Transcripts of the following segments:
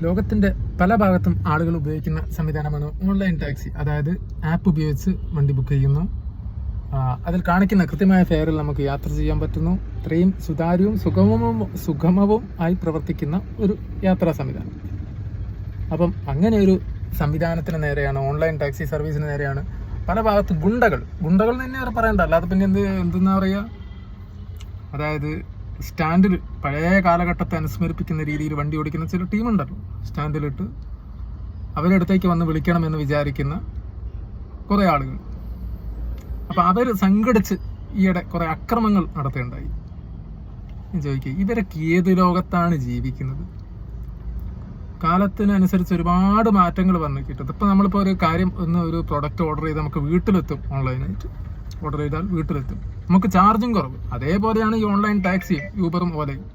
ലോകത്തിന്റെ പല ഭാഗത്തും ആളുകൾ ഉപയോഗിക്കുന്ന സംവിധാനമാണ് ഓൺലൈൻ ടാക്സി. അതായത് ആപ്പ് ഉപയോഗിച്ച് വണ്ടി ബുക്ക് ചെയ്യുന്നു, അതിൽ കാണിക്കുന്ന കൃത്യമായ ഫെയറിൽ നമുക്ക് യാത്ര ചെയ്യാൻ പറ്റുന്നു. ഇത്രയും സുഗമവും ആയി പ്രവർത്തിക്കുന്ന ഒരു യാത്രാ സംവിധാനം. അപ്പം അങ്ങനെ ഒരു സംവിധാനത്തിന് നേരെയാണ്, ഓൺലൈൻ ടാക്സി സർവീസിന് നേരെയാണ് പല ഭാഗത്ത് ഗുണ്ടകൾ തന്നെ അവരെ പറയണ്ട, അല്ലാതെ പിന്നെ എന്തെന്നാ പറയുക, അതായത് സ്റ്റാൻഡിൽ പഴയ കാലഘട്ടത്തെ അനുസ്മരിപ്പിക്കുന്ന രീതിയിൽ വണ്ടി ഓടിക്കുന്ന ചില ടീമുണ്ടല്ലോ, സ്റ്റാൻഡിലിട്ട് അവരുടെ അടുത്തേക്ക് വന്ന് വിളിക്കണമെന്ന് വിചാരിക്കുന്ന കുറേ ആളുകൾ. അപ്പം അവർ സംഘടിച്ച് ഈയിടെ കുറേ അക്രമങ്ങൾ നടത്തുകയുണ്ടായി. ചോദിക്കുക, ഇവരൊക്കെ ഏത് ലോകത്താണ് ജീവിക്കുന്നത്? കാലത്തിനനുസരിച്ച് ഒരുപാട് മാറ്റങ്ങൾ വന്നു കിട്ടും. ഇപ്പം നമ്മളിപ്പോൾ ഒരു കാര്യം ഒരു പ്രൊഡക്റ്റ് ഓർഡർ ചെയ്ത് നമുക്ക് വീട്ടിലെത്തും, ഓൺലൈനായിട്ട് ഓർഡർ ചെയ്താൽ വീട്ടിലെത്തും, നമുക്ക് ചാർജും കുറവ്. അതേപോലെയാണ് ഈ ഓൺലൈൻ ടാക്സിയും യൂബറും ഓലയും.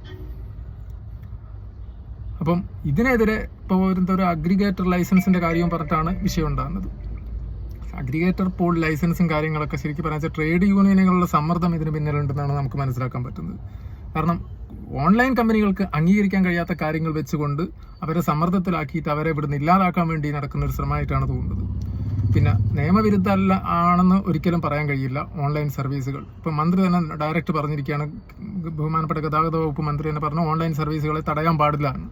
അപ്പം ഇതിനെതിരെ ഇപ്പോൾ ഒരു അഗ്രിഗേറ്റർ ലൈസൻസിന്റെ കാര്യവും പറഞ്ഞിട്ടാണ് വിഷയം ഉണ്ടാകുന്നത്. അഗ്രിഗേറ്റർ പോൾ ലൈസൻസും കാര്യങ്ങളൊക്കെ ശരിക്കും പറഞ്ഞാൽ ട്രേഡ് യൂണിയനുകളുടെ സമ്മർദ്ദം ഇതിന് പിന്നിലുണ്ടെന്നാണ് നമുക്ക് മനസ്സിലാക്കാൻ പറ്റുന്നത്. കാരണം ഓൺലൈൻ കമ്പനികൾക്ക് അംഗീകരിക്കാൻ കഴിയാത്ത കാര്യങ്ങൾ വെച്ചുകൊണ്ട് അവരെ സമ്മർദ്ദത്തിലാക്കിയിട്ട് അവരെ ഇവിടുന്ന് ഇല്ലാതാക്കാൻ വേണ്ടി നടക്കുന്ന ഒരു ശ്രമമായിട്ടാണ് തോന്നുന്നത്. പിന്നെ നിയമവിരുദ്ധമല്ല ആണെന്ന് ഒരിക്കലും പറയാൻ കഴിയില്ല ഓൺലൈൻ സർവീസുകൾ. ഇപ്പം മന്ത്രി തന്നെ ഡയറക്റ്റ് പറഞ്ഞിരിക്കുകയാണ്, ബഹുമാനപ്പെട്ട ഗതാഗത വകുപ്പ് മന്ത്രി തന്നെ പറഞ്ഞു ഓൺലൈൻ സർവീസുകളെ തടയാൻ പാടില്ല എന്ന്.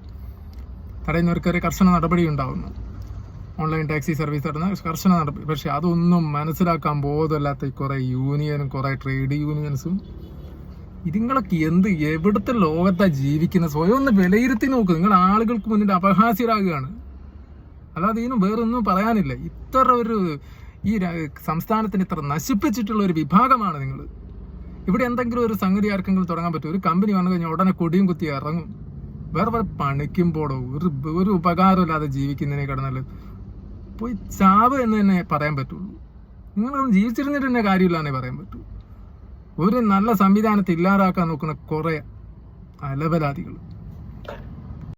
തടയുന്നവർക്കൊരു കർശന നടപടി ഉണ്ടാവുന്നു, ഓൺലൈൻ ടാക്സി സർവീസ് തടയുന്ന കർശന നടപടി. പക്ഷെ അതൊന്നും മനസ്സിലാക്കാൻ ബോധമില്ലാത്ത കുറേ യൂണിയനും കുറേ ട്രേഡ് യൂണിയൻസും ഇതുങ്ങളൊക്കെ എവിടുത്തെ ലോകത്താണ് ജീവിക്കുന്നത്? സ്വയം ഒന്ന് വിലയിരുത്തി നോക്ക്. നിങ്ങൾ ആളുകൾക്ക് മുന്നിൽ അപഹാസ്യരാകുകയാണ്, അല്ലാതെ ഇതിനും വേറൊന്നും പറയാനില്ല. ഇത്ര ഈ സംസ്ഥാനത്തിന് ഇത്ര നശിപ്പിച്ചിട്ടുള്ള ഒരു വിഭാഗമാണ് നിങ്ങൾ. ഇവിടെ എന്തെങ്കിലും ഒരു സംഗതി ആർക്കെങ്കിലും തുടങ്ങാൻ പറ്റും? ഒരു കമ്പനി വന്നു കഴിഞ്ഞാൽ ഉടനെ കൊടിയും കുത്തി ഇറങ്ങും. വേറെ പണിക്കുമ്പോഴോ ഒരു ഉപകാരമില്ലാതെ ജീവിക്കുന്നതിനെ കടന്നാൽ പോയി ചാവ് എന്ന് തന്നെ പറയാൻ പറ്റുള്ളൂ. നിങ്ങളൊന്നും ജീവിച്ചിരുന്നിട്ട് തന്നെ കാര്യമില്ല എന്നേ പറയാൻ പറ്റൂ. ഒരു നല്ല സംവിധാനത്തെ ഇല്ലാതാക്കാൻ നോക്കുന്ന കുറേ അലവലാദികൾ.